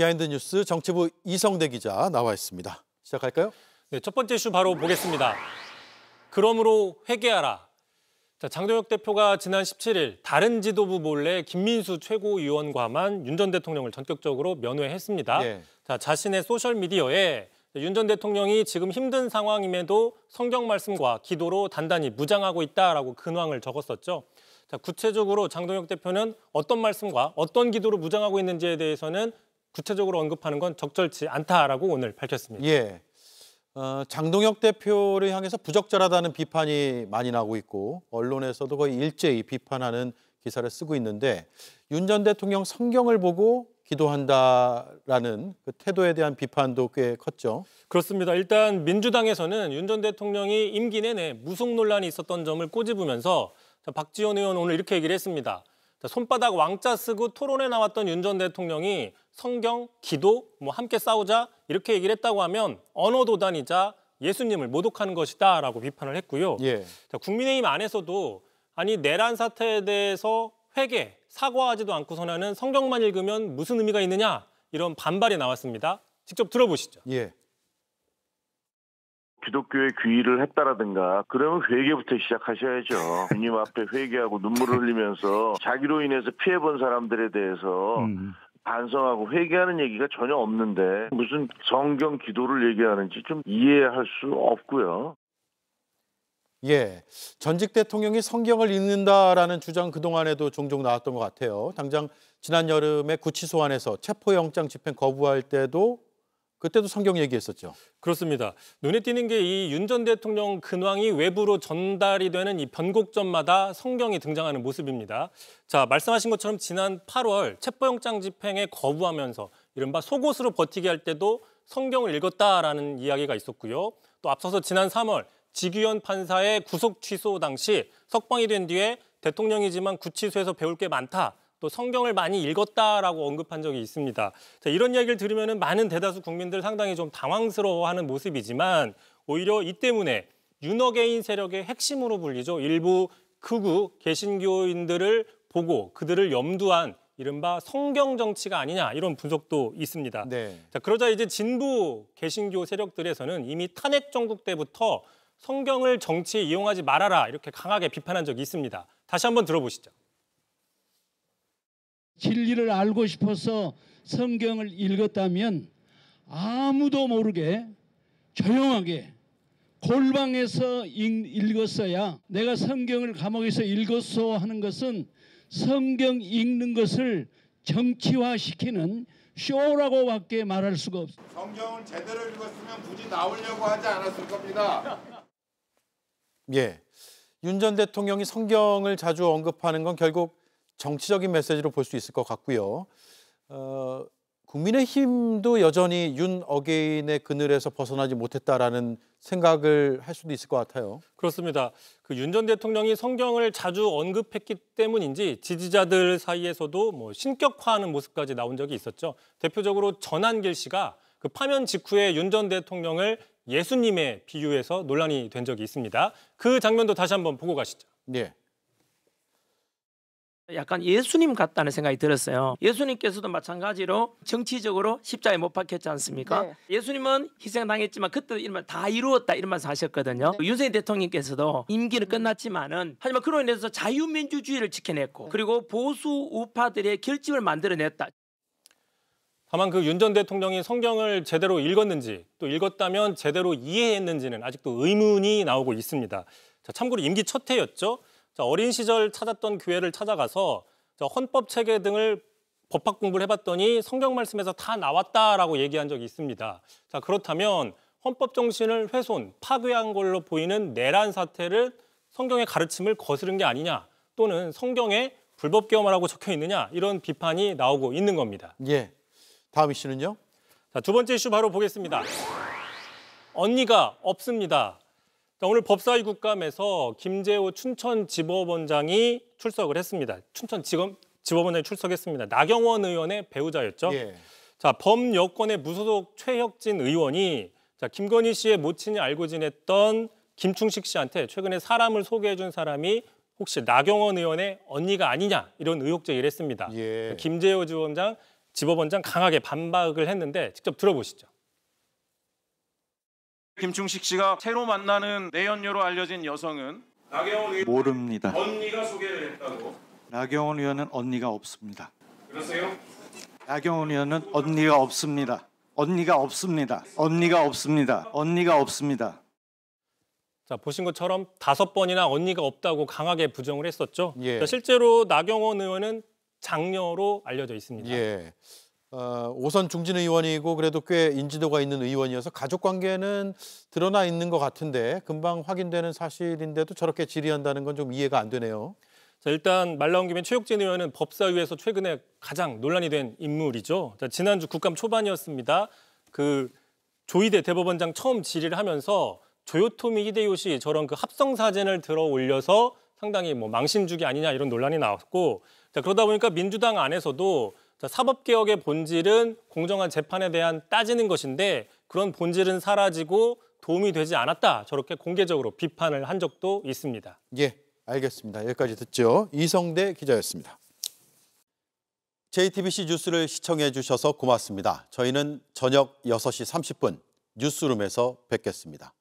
비하인드 뉴스 정치부 이성대 기자 나와 있습니다. 시작할까요? 네, 첫 번째 이슈 바로 보겠습니다. 그러므로 회개하라. 자, 장동혁 대표가 지난 17일 다른 지도부 몰래 김민수 최고위원과만 윤 전 대통령을 전격적으로 면회했습니다. 예. 자, 자신의 소셜미디어에 윤 전 대통령이 지금 힘든 상황임에도 성경 말씀과 기도로 단단히 무장하고 있다라고 근황을 적었었죠. 자, 구체적으로 장동혁 대표는 어떤 말씀과 어떤 기도로 무장하고 있는지에 대해서는 구체적으로 언급하는 건 적절치 않다라고 오늘 밝혔습니다. 예. 장동혁 대표를 향해서 부적절하다는 비판이 많이 나오고 있고 언론에서도 거의 일제히 비판하는 기사를 쓰고 있는데 윤 전 대통령 성경을 보고 기도한다라는 그 태도에 대한 비판도 꽤 컸죠. 그렇습니다. 일단 민주당에서는 윤 전 대통령이 임기 내내 무속 논란이 있었던 점을 꼬집으면서 박지원 의원 오늘 이렇게 얘기를 했습니다. 손바닥 왕자 쓰고 토론에 나왔던 윤 전 대통령이 성경, 기도, 함께 싸우자 이렇게 얘기를 했다고 하면 언어 도단이자 예수님을 모독하는 것이다라고 비판을 했고요. 예. 자, 국민의힘 안에서도 아니 내란 사태에 대해서 회개, 사과하지도 않고서는 하는 성경만 읽으면 무슨 의미가 있느냐 이런 반발이 나왔습니다. 직접 들어보시죠. 예. 기독교에 귀의를 했다라든가 그러면 회개부터 시작하셔야죠. 주님 앞에 회개하고 눈물을 흘리면서 자기로 인해서 피해본 사람들에 대해서 반성하고 회개하는 얘기가 전혀 없는데 무슨 성경 기도를 얘기하는지 좀 이해할 수 없고요. 예, 전직 대통령이 성경을 읽는다라는 주장 그동안에도 종종 나왔던 것 같아요. 당장 지난 여름에 구치소안에서 체포영장 집행 거부할 때도 그때도 성경 얘기했었죠. 그렇습니다. 눈에 띄는 게 이 윤 전 대통령 근황이 외부로 전달이 되는 이 변곡점마다 성경이 등장하는 모습입니다. 자, 말씀하신 것처럼 지난 8월 체포영장 집행에 거부하면서 이른바 속옷으로 버티게 할 때도 성경을 읽었다라는 이야기가 있었고요. 또 앞서서 지난 3월 지규현 판사의 구속 취소 당시 석방이 된 뒤에 대통령이지만 구치소에서 배울 게 많다. 또 성경을 많이 읽었다라고 언급한 적이 있습니다. 자, 이런 이야기를 들으면 많은 대다수 국민들 상당히 좀 당황스러워하는 모습이지만 오히려 이 때문에 윤어게인 세력의 핵심으로 불리죠. 일부 극우 개신교인들을 보고 그들을 염두한 이른바 성경 정치가 아니냐 이런 분석도 있습니다. 네. 자, 그러자 이제 진보 개신교 세력들에서는 이미 탄핵 정국 때부터 성경을 정치에 이용하지 말아라 이렇게 강하게 비판한 적이 있습니다. 다시 한번 들어보시죠. 진리를 알고 싶어서 성경을 읽었다면 아무도 모르게 조용하게 골방에서 읽었어야 내가 성경을 감옥에서 읽었소 하는 것은 성경 읽는 것을 정치화시키는 쇼라고밖에 말할 수가 없습니다. 성경을 제대로 읽었으면 굳이 나오려고 하지 않았을 겁니다. 예, 윤 전 대통령이 성경을 자주 언급하는 건 결국 정치적인 메시지로 볼 수 있을 것 같고요. 국민의힘도 여전히 윤 어게인의 그늘에서 벗어나지 못했다라는 생각을 할 수도 있을 것 같아요. 그렇습니다. 그 윤 전 대통령이 성경을 자주 언급했기 때문인지 지지자들 사이에서도 신격화하는 모습까지 나온 적이 있었죠. 대표적으로 전한길 씨가 그 파면 직후에 윤 전 대통령을 예수님에 비유해서 논란이 된 적이 있습니다. 그 장면도 다시 한번 보고 가시죠. 예. 약간 예수님 같다는 생각이 들었어요. 예수님께서도 마찬가지로 정치적으로 십자가에 못 박혔지 않습니까? 네. 예수님은 희생당했지만 그때도 이런 다 이루었다 이런 말씀 하셨거든요. 네. 윤석열 대통령께서도 임기는 끝났지만은 하지만 그로 인해서 자유민주주의를 지켜냈고 그리고 보수 우파들의 결집을 만들어냈다. 다만 그 윤 전 대통령이 성경을 제대로 읽었는지 또 읽었다면 제대로 이해했는지는 아직도 의문이 나오고 있습니다. 자, 참고로 임기 첫 해였죠. 자, 어린 시절 찾았던 교회를 찾아가서 헌법 체계 등을 법학 공부를 해봤더니 성경 말씀에서 다 나왔다라고 얘기한 적이 있습니다. 자, 그렇다면 헌법 정신을 훼손, 파괴한 걸로 보이는 내란 사태를 성경의 가르침을 거스른 게 아니냐 또는 성경에 불법 개엄하라고 적혀 있느냐 이런 비판이 나오고 있는 겁니다. 예. 다음 이슈는요? 자, 두 번째 이슈 바로 보겠습니다. 언니가 없습니다. 자, 오늘 법사위 국감에서 김재호 춘천지법원장이 출석을 했습니다. 춘천지법원장이 출석했습니다. 나경원 의원의 배우자였죠. 예. 자, 범여권의 무소속 최혁진 의원이 김건희 씨의 모친이 알고 지냈던 김충식 씨한테 최근에 사람을 소개해 준 사람이 혹시 나경원 의원의 언니가 아니냐 이런 의혹 제기를 했습니다. 예. 김재호 지법원장 지법원장 강하게 반박을 했는데 직접 들어보시죠. 김충식 씨가 새로 만나는 내연녀로 알려진 여성은 나경원 의원 모릅니다. 언니가 소개를 했다고. 나경원 의원은 언니가 없습니다. 그러세요? 나경원 의원은 언니가 없습니다. 언니가 없습니다. 언니가 없습니다. 언니가 없습니다. 자, 보신 것처럼 5번이나 언니가 없다고 강하게 부정을 했었죠. 예. 자, 실제로 나경원 의원은 장녀로 알려져 있습니다. 예. 5선 중진 의원이고 그래도 꽤 인지도가 있는 의원이어서 가족 관계는 드러나 있는 것 같은데 금방 확인되는 사실인데도 저렇게 질의한다는 건 좀 이해가 안 되네요. 자, 일단 말 나온 김에 최욱진 의원은 법사위에서 최근에 가장 논란이 된 인물이죠. 자, 지난주 국감 초반이었습니다. 그 조희대 대법원장 처음 질의를 하면서 조요토미 히데요시 저런 그 합성 사진을 들어 올려서 상당히 뭐 망신주기 아니냐 이런 논란이 나왔고, 자, 그러다 보니까 민주당 안에서도 자, 사법개혁의 본질은 공정한 재판에 대한 따지는 것인데 그런 본질은 사라지고 도움이 되지 않았다. 저렇게 공개적으로 비판을 한 적도 있습니다. 예, 알겠습니다. 여기까지 듣죠. 이성대 기자였습니다. JTBC 뉴스를 시청해 주셔서 고맙습니다. 저희는 저녁 6시 30분 뉴스룸에서 뵙겠습니다.